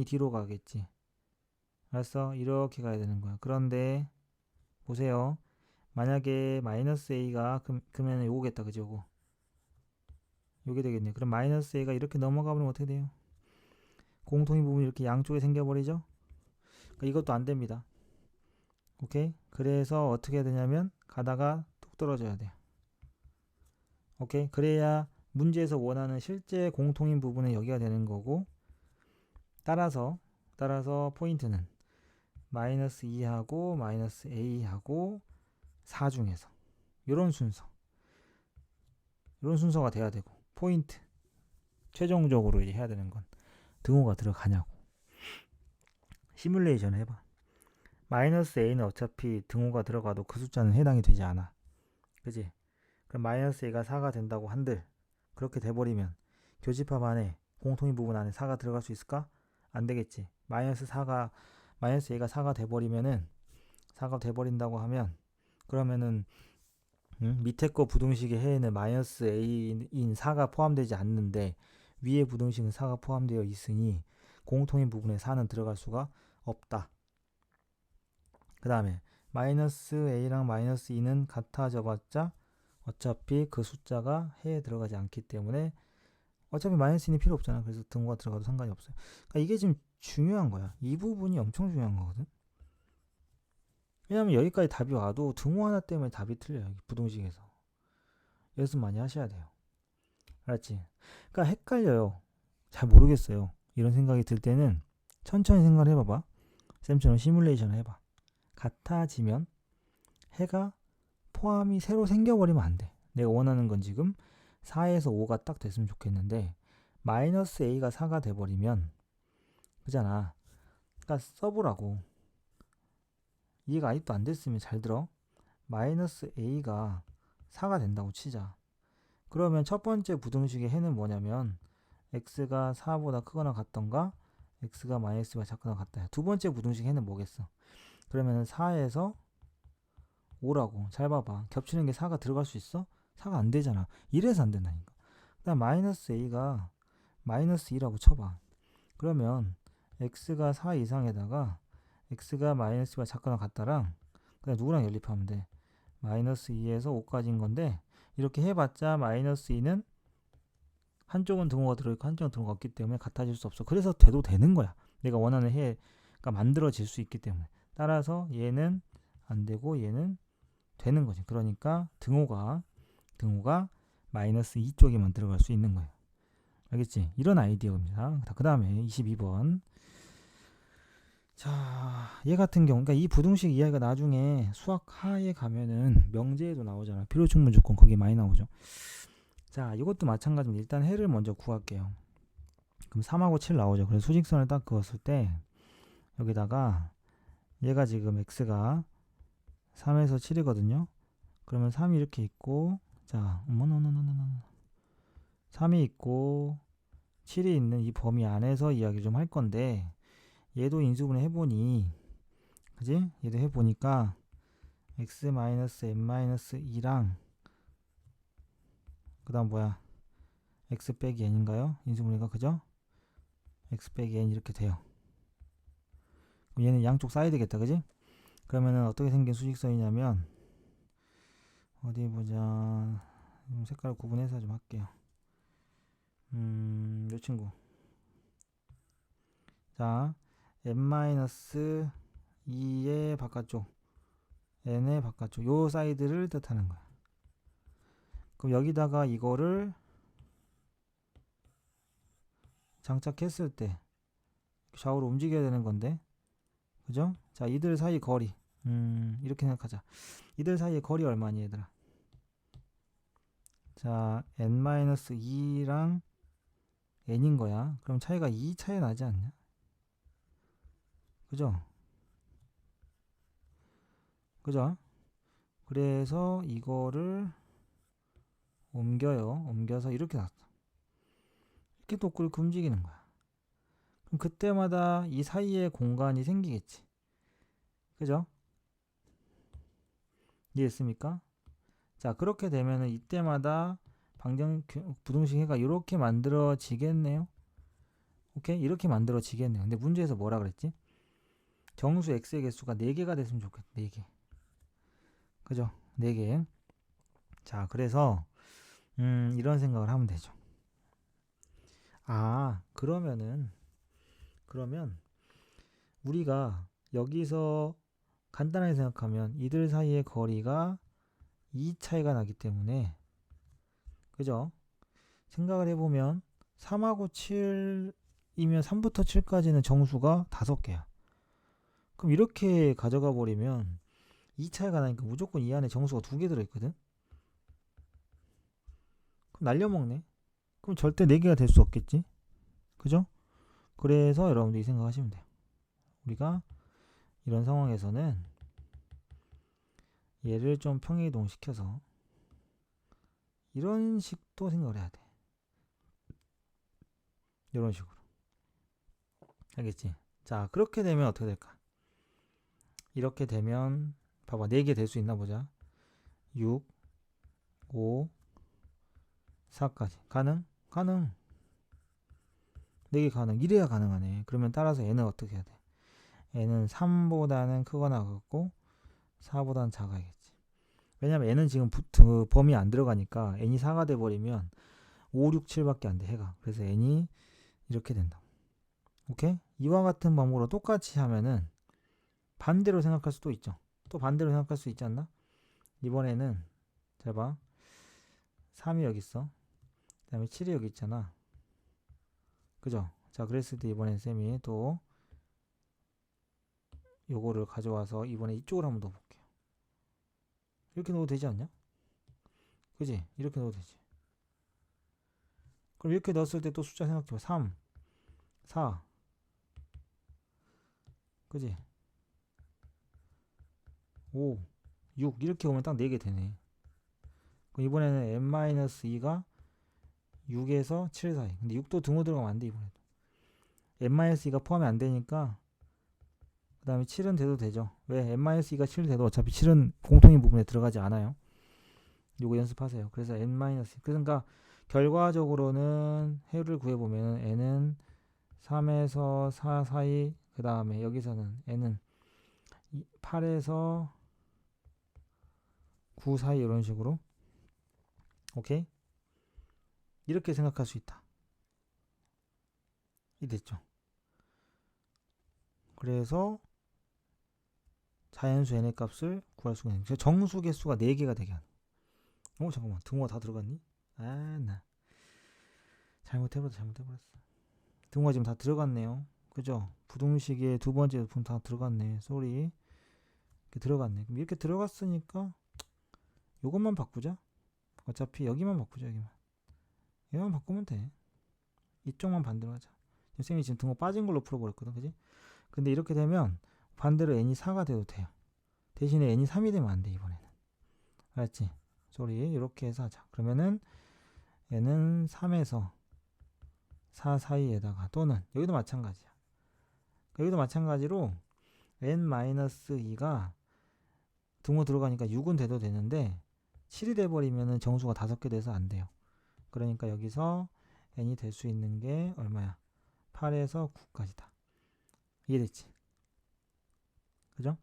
뒤로 가겠지. 알았어? 이렇게 가야 되는 거야. 그런데 보세요. 만약에 마이너스 a가 그러면 요거겠다. 그죠? 요거. 요게 되겠네. 그럼 마이너스 a가 이렇게 넘어가 버리면 어떻게 돼요? 공통인 부분이 이렇게 양쪽에 생겨버리죠? 그러니까 이것도 안 됩니다. 오케이? 그래서 어떻게 해야 되냐면 가다가 뚝 떨어져야 돼요. 오케이? 그래야 문제에서 원하는 실제 공통인 부분은 여기가 되는 거고 따라서 포인트는 마이너스 2하고 마이너스 a하고 4 중에서 이런 순서가 돼야 되고 포인트 최종적으로 이제 해야 되는 건 등호가 들어가냐고. 시뮬레이션 해봐. 마이너스 a는 어차피 등호가 들어가도 그 숫자는 해당이 되지 않아. 그지? 그럼 마이너스 a가 4가 된다고 한들 그렇게 돼버리면 교집합 안에 공통인 부분 안에 4가 들어갈 수 있을까? 안 되겠지. 마이너스 a가 4가 돼버리면은 4가 돼버린다고 하면 그러면은 밑에 거 부등식의 해에는 마이너스 a인 4가 포함되지 않는데 위에 부등식은 4가 포함되어 있으니 공통인 부분에 4는 들어갈 수가 없다. 그 다음에 마이너스 a랑 마이너스 2는 같아져봤자 어차피 그 숫자가 해에 들어가지 않기 때문에 어차피 마이너스 2는 필요 없잖아. 그래서 등호가 들어가도 상관이 없어요. 그러니까 이게 지금 중요한 거야. 이 부분이 엄청 중요한 거거든. 왜냐면 여기까지 답이 와도 등호 하나 때문에 답이 틀려요. 부등식에서. 연습 많이 하셔야 돼요. 알았지? 그러니까 헷갈려요. 잘 모르겠어요. 이런 생각이 들 때는 천천히 생각을 해봐봐. 쌤처럼 시뮬레이션을 해봐. 같아지면 해가 포함이 새로 생겨버리면 안 돼. 내가 원하는 건 지금 4에서 5가 딱 됐으면 좋겠는데 마이너스 a가 4가 돼버리면 그잖아. 그러니까 써보라고. 이해가 아직도 안 됐으면 잘 들어. 마이너스 a가 4가 된다고 치자. 그러면 첫 번째 부등식의 해는 뭐냐면 x가 4보다 크거나 같던가 x가 마이너스가 작거나 같다. 두 번째 부등식 해는 뭐겠어? 그러면 4에서 5라고. 잘 봐봐. 겹치는 게 4가 들어갈 수 있어? 4가 안 되잖아. 이래서 안 된다니까. 그다음 마이너스 a가 마이너스 2라고 쳐봐. 그러면 x가 4 이상에다가 x가 마이너스가 작거나 같다랑 그냥 누구랑 연립하면 돼? 마이너스 2에서 5까지인 건데 이렇게 해봤자 마이너스 2는 한쪽은 등호가 들어있고 한쪽은 등호가 없기 때문에 같아질 수 없어. 그래서 돼도 되는 거야. 내가 원하는 해가 만들어질 수 있기 때문에. 따라서 얘는 안 되고 얘는 되는 거지. 그러니까 등호가 마이너스 2 쪽에만 들어갈 수 있는 거예요. 알겠지? 이런 아이디어입니다. 그 다음에 22번. 자, 얘 같은 경우, 그러니까 이 부등식 이야기가 나중에 수학 하에 가면은 명제에도 나오잖아. 필요충분 조건 거기 많이 나오죠. 자, 이것도 마찬가지입니다. 일단 해를 먼저 구할게요. 그럼 3하고 7 나오죠. 그래서 수직선을 딱 그었을 때 여기다가 얘가 지금 x가 3에서 7이거든요. 그러면 3이 이렇게 있고 자, 3이 있고 7이 있는 이 범위 안에서 이야기 좀 할 건데 얘도 인수분해 해보니 그지? 얘도 해보니까 x-n-2랑 그 다음 뭐야 x 빼기 n인가요? 인수분해가 그죠? x 빼기 n 이렇게 돼요. 그럼 얘는 양쪽 쌓야 되겠다, 그지? 그러면은 어떻게 생긴 수직선이냐면 어디 보자. 색깔 구분해서 좀 할게요. 요 친구. 자, n-2의 바깥쪽, n의 바깥쪽, 요 사이드를 뜻하는 거야. 그럼 여기다가 이거를 장착했을 때 좌우로 움직여야 되는 건데, 그죠? 자, 이들 사이 거리, 이렇게 생각하자. 이들 사이의 거리 얼마니, 얘들아? 자, n-2랑 n인 거야. 그럼 차이가 2 차이 나지 않냐? 그죠? 그죠? 그래서 이거를 옮겨서 이렇게 놨어. 이렇게 놓고 이렇게 움직이는 거야. 그럼 그때마다 이 사이에 공간이 생기겠지. 그죠? 이해했습니까? 자, 그렇게 되면은 이때마다 부등식해가 이렇게 만들어지겠네요. 오케이? 이렇게 만들어지겠네요. 근데 문제에서 뭐라 그랬지? 정수 x의 개수가 4개가 됐으면 좋겠다. 4개. 그죠? 4개. 자, 그래서 이런 생각을 하면 되죠. 아, 그러면 우리가 여기서 간단하게 생각하면 이들 사이의 거리가 2 차이가 나기 때문에, 그죠? 생각을 해보면 3하고 7이면 3부터 7까지는 정수가 5개야. 그럼 이렇게 가져가 버리면 2 차이가 나니까 무조건 이 안에 정수가 2개 들어있거든? 그럼 날려먹네. 그럼 절대 4개가 될 수 없겠지? 그죠? 그래서 여러분들이 생각하시면 돼요. 우리가 이런 상황에서는 얘를 좀 평행이동 시켜서 이런 식도 생각을 해야 돼. 이런 식으로. 알겠지? 자, 그렇게 되면 어떻게 될까? 이렇게 되면 봐봐, 4개 될 수 있나 보자. 6, 5, 4까지 가능? 가능. 4개 가능. 이래야 가능하네. 그러면 따라서 n은 어떻게 해야 돼? n은 3보다는 크거나 같고 4보다는 작아야겠지. 왜냐면 n은 지금 그 범위 안 들어가니까 n이 4가 돼버리면 5, 6, 7밖에 안 돼, 해가. 그래서 n이 이렇게 된다. 오케이? 이와 같은 방법으로 똑같이 하면은 반대로 생각할 수도 있죠. 또 반대로 생각할 수 있지 않나? 이번에는 잘 봐. 3이 여기 있어. 그 다음에 7이 여기 있잖아. 그죠? 자, 그랬을 때 이번엔 쌤이 또 요거를 가져와서 이번에 이쪽으로 한번 넣어볼게요. 이렇게 넣어도 되지 않냐? 그지? 이렇게 넣어도 되지. 그럼 이렇게 넣었을 때 또 숫자 생각해봐. 3, 4, 그지? 5, 6 이렇게 오면 딱 4개 되네. 그럼 이번에는 n-2가 6에서 7 사이. 근데 6도 등호 들어가면 안 돼, 이번에도. n-2가 포함이 안 되니까 그 다음에 7은 돼도 되죠. 왜? n-2가 7 돼도 어차피 7은 공통인 부분에 들어가지 않아요. 요거 연습하세요. 그래서 n-, 그러니까 결과적으로는 해를 구해보면 n은 3에서 4 사이, 그 다음에 여기서는 n은 8에서 9 사이, 이런 식으로. 오케이? 이렇게 생각할 수 있다. 이 됐죠. 그래서 자연수 n의 값을 구할 수가 있는, 정수 개수가 4개가 되게 하는. 잠깐만, 등호가 다 들어갔니? 나 잘못해버렸어. 등호가 지금 다 들어갔네요. 그죠? 부등식의 두 번째 부분 다 들어갔네. 쏘리. 이렇게 들어갔네. 그럼 이렇게 들어갔으니까 요것만 바꾸자. 어차피 여기만 바꾸자. 얘만 바꾸면 돼. 이쪽만 반대로 하자. 선생님이 지금 등호 빠진 걸로 풀어버렸거든. 그지? 근데 이렇게 되면 반대로 n이 4가 돼도 돼요. 대신에 n이 3이 되면 안 돼, 이번에는. 알았지? 쏘리. 이렇게 해서 하자. 그러면은 n은 3에서 4 사이에다가, 또는 여기도 마찬가지야. 여기도 마찬가지로 n-2가 등호 들어가니까 6은 돼도 되는데 7이 돼버리면 정수가 5개 돼서 안 돼요. 그러니까 여기서 n이 될 수 있는 게 얼마야? 8에서 9까지다. 이해됐지? 그죠?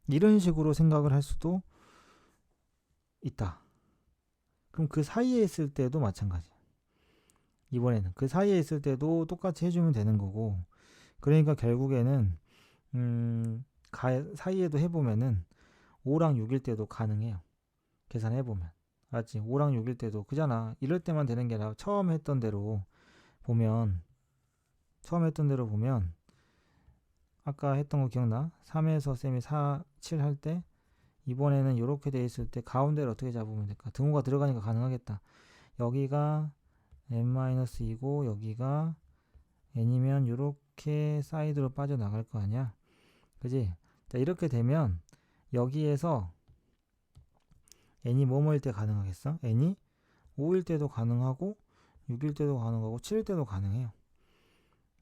이런 식으로 생각을 할 수도 있다. 그럼 그 사이에 있을 때도 마찬가지. 이번에는 그 사이에 있을 때도 똑같이 해주면 되는 거고, 그러니까 결국에는 사이에도 해보면은 5랑 6일 때도 가능해요. 계산해보면. 알았지? 5랑 6일 때도 그잖아. 이럴 때만 되는 게 아니라 처음 했던 대로 보면 아까 했던 거 기억나? 3에서 쌤이 4, 7 할 때 이번에는 이렇게 돼 있을 때 가운데를 어떻게 잡으면 될까? 등호가 들어가니까 가능하겠다. 여기가 n-2고 여기가 n이면 이렇게 사이드로 빠져나갈 거 아니야? 그지? 자, 이렇게 되면 여기에서 n이 뭐뭐일 때 가능하겠어? n이 5일 때도 가능하고 6일 때도 가능하고 7일 때도 가능해요.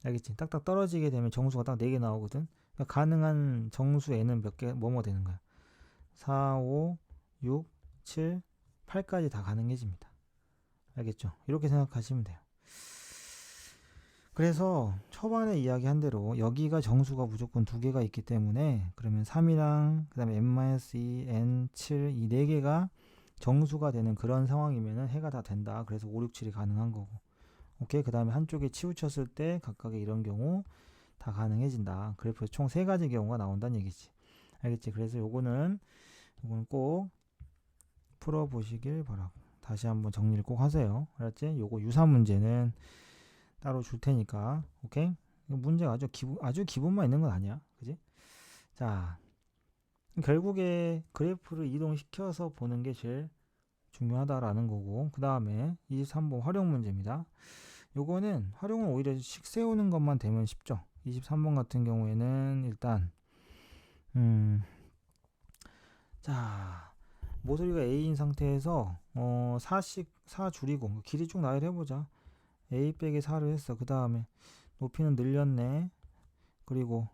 알겠지? 딱딱 떨어지게 되면 정수가 딱 4개 나오거든. 그러니까 가능한 정수 n은 몇 개, 뭐뭐 되는 거야? 4, 5, 6, 7, 8까지 다 가능해집니다. 알겠죠? 이렇게 생각하시면 돼요. 그래서 초반에 이야기한 대로 여기가 정수가 무조건 2개가 있기 때문에 그러면 3이랑 그 다음에 n-2, n7 이 4개가 정수가 되는 그런 상황이면은 해가 다 된다. 그래서 5, 6, 7이 가능한 거고. 오케이. 그 다음에 한쪽에 치우쳤을 때 각각의 이런 경우 다 가능해진다. 그래프에 총 3가지 경우가 나온다는 얘기지. 알겠지? 그래서 요거는 꼭 풀어보시길 바라고. 다시 한번 정리를 꼭 하세요. 알았지? 요거 유사 문제는 따로 줄 테니까. 오케이? 문제가 아주 기본만 있는 건 아니야. 그지? 자, 결국에 그래프를 이동시켜서 보는 게 제일 중요하다라는 거고, 그 다음에 23번 활용 문제입니다. 요거는 활용을 오히려 식 세우는 것만 되면 쉽죠. 23번 같은 경우에는 일단 자, 모서리가 A인 상태에서 4 줄이고 길이 쭉 나열해보자. A 빼기 4를 했어. 그 다음에 높이는 늘렸네. 그리고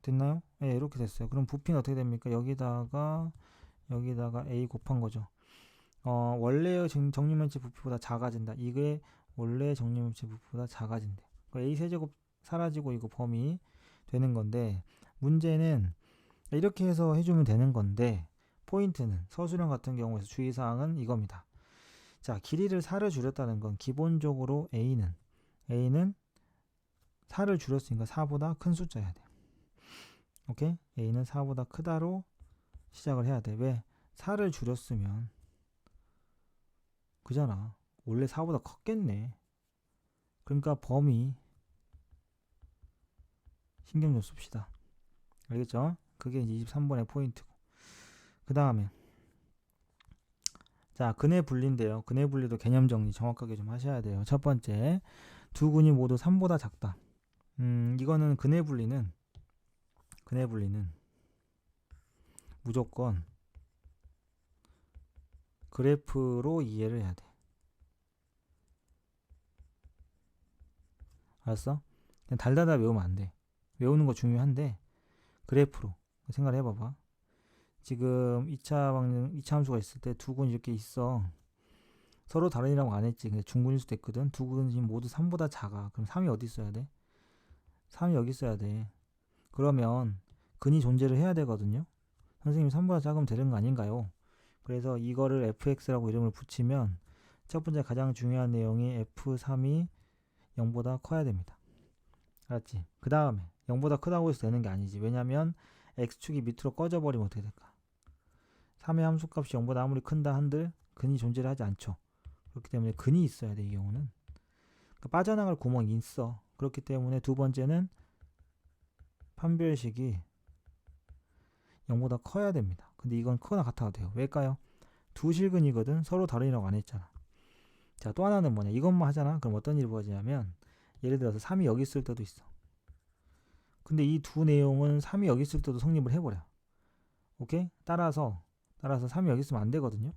됐나요? 네, 이렇게 됐어요. 그럼 부피는 어떻게 됩니까? 여기다가 A 곱한 거죠. 원래의 정리면체 부피보다 작아진다. 이게 원래 정리면체 부피보다 작아진대. A 세제곱 사라지고 이거 범위 되는 건데, 문제는 이렇게 해서 해주면 되는 건데, 포인트는 서술형 같은 경우에서 주의사항은 이겁니다. 자, 길이를 4를 줄였다는 건 기본적으로 A는 4를 줄였으니까 4보다 큰 숫자여야 돼. 오케이? A는 4보다 크다로 시작을 해야 돼. 왜? 4를 줄였으면 그잖아. 원래 4보다 컸겠네. 그러니까 범위 신경 좀 씁시다. 알겠죠? 그게 이제 23번의 포인트고. 그 다음에 자, 근해 분리인데요. 근해 분리도 개념 정리 정확하게 좀 하셔야 돼요. 첫 번째, 두 근이 모두 3보다 작다. 이거는 근해 분리는 무조건 그래프로 이해를 해야 돼. 알았어? 그냥 달달달 외우면 안 돼. 외우는 거 중요한데 그래프로 생각을 해봐봐. 지금 2차 함수가 있을 때 두 근 이렇게 있어. 서로 다른이라고 안 했지. 근데 중근일 수도 있거든. 두 근이 모두 3보다 작아. 그럼 3이 어디 있어야 돼? 3이 여기 있어야 돼. 그러면 근이 존재를 해야 되거든요. 선생님이 3보다 작으면 되는 거 아닌가요? 그래서 이거를 fx라고 이름을 붙이면 첫 번째 가장 중요한 내용이 f3이 0보다 커야 됩니다. 알았지? 그 다음에 0보다 크다고 해서 되는 게 아니지. 왜냐면 x축이 밑으로 꺼져버리면 어떻게 될까? 3의 함수값이 0보다 아무리 큰다 한들 근이 존재를 하지 않죠. 그렇기 때문에 근이 있어야 돼. 이 경우는 그러니까 빠져나갈 구멍이 있어. 그렇기 때문에 두 번째는 판별식이 0보다 커야 됩니다. 근데 이건 크거나 같아도 돼요. 왜일까요? 두 실근이거든. 서로 다른이라고 안 했잖아. 자, 또 하나는 뭐냐? 이것만 하잖아. 그럼 어떤 일이 벌어지냐면 예를 들어서 3이 여기 있을 때도 있어. 근데 이 두 내용은 3이 여기 있을 때도 성립을 해버려. 오케이? 따라서 3이 여기 있으면 안 되거든요.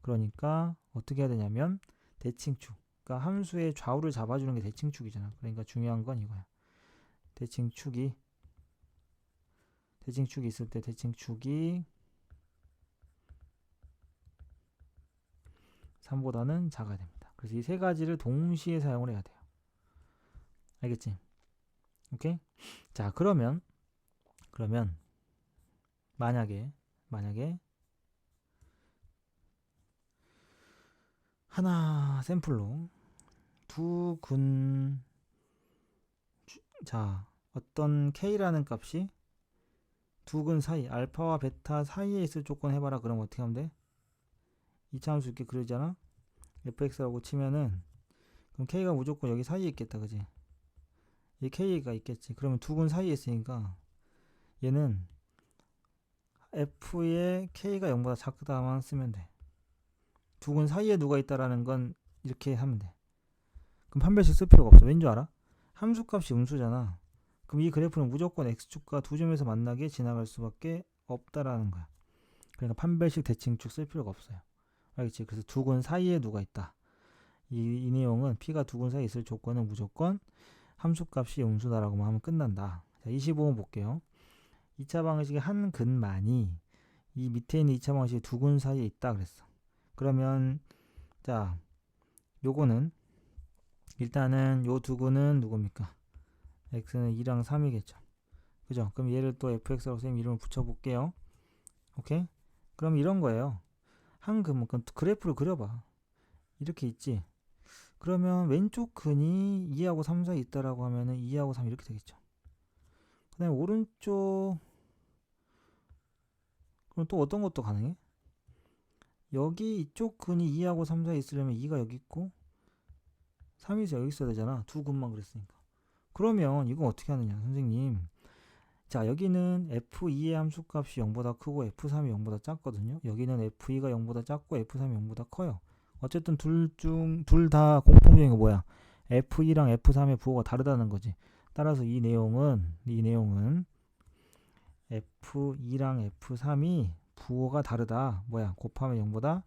그러니까 어떻게 해야 되냐면 대칭축. 그러니까 함수의 좌우를 잡아주는 게 대칭축이잖아. 그러니까 중요한 건 이거야. 대칭축이 있을 때 대칭축이 3보다는 작아야 됩니다. 그래서 이 세 가지를 동시에 사용을 해야 돼요. 알겠지? 오케이? 자, 그러면 그러면 만약에 하나 샘플로 자, 어떤 K라는 값이 두 근 사이, 알파와 베타 사이에 있을 조건 해봐라. 그럼 어떻게 하면 돼? 이차함수 이렇게 그러잖아? fx라고 치면은, 그럼 K가 무조건 여기 사이에 있겠다. 그지? 이 K가 있겠지. 그러면 두 근 사이에 있으니까, 얘는 F의 K가 0보다 작다만 쓰면 돼. 두 근 사이에 누가 있다라는 건 이렇게 하면 돼. 그럼 판별식 쓸 필요가 없어. 왠 줄 알아? 함수값이 음수잖아. 그럼 이 그래프는 무조건 x축과 두 점에서 만나게 지나갈 수밖에 없다라는 거야. 그러니까 판별식 대칭축 쓸 필요가 없어요. 알겠지? 그래서 두 근 사이에 누가 있다. 이 내용은 P가 두 근 사이에 있을 조건은 무조건 함수값이 음수다라고만 하면 끝난다. 자, 25번 볼게요. 2차 방정식의 한 근만이 이 밑에 있는 2차 방정식이 두 근 사이에 있다 그랬어. 그러면 자, 요거는 일단은 요 두 근은 누굽니까? x는 2랑 3이겠죠. 그죠? 그럼 얘를 또 fx라고 선생님 이름을 붙여볼게요. 오케이? 그럼 이런 거예요. 한 근, 그래프를 그려봐. 이렇게 있지. 그러면 왼쪽 근이 2하고 3 사이 있다라고 하면은 2하고 3 이렇게 되겠죠. 그 다음에 오른쪽, 그럼 또 어떤 것도 가능해? 여기 이쪽 근이 2하고 3 사이 있으려면 2가 여기 있고 3이 여기 있어야 되잖아. 두 근만 그랬으니까. 그러면 이건 어떻게 하느냐, 선생님. 자, 여기는 F2의 함수값이 0보다 크고 F3이 0보다 작거든요. 여기는 F2가 0보다 작고 F3이 0보다 커요. 어쨌든 둘 다 공통적인 거 뭐야? F2랑 F3의 부호가 다르다는 거지. 따라서 이 내용은 F2랑 F3이 부호가 다르다. 뭐야? 곱하면 0보다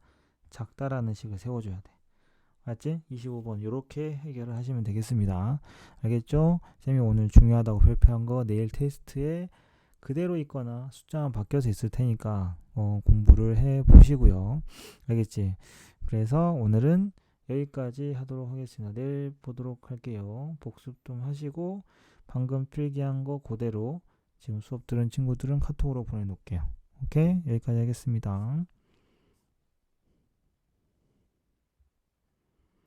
작다라는 식을 세워줘야 돼. 맞지? 25번 이렇게 해결을 하시면 되겠습니다. 알겠죠? 쌤이 오늘 중요하다고 발표한 거 내일 테스트에 그대로 있거나 숫자만 바뀌어서 있을 테니까 공부를 해 보시고요. 알겠지? 그래서 오늘은 여기까지 하도록 하겠습니다. 내일 보도록 할게요. 복습 좀 하시고 방금 필기한 거 그대로 지금 수업 들은 친구들은 카톡으로 보내놓을게요. 오케이? 여기까지 하겠습니다.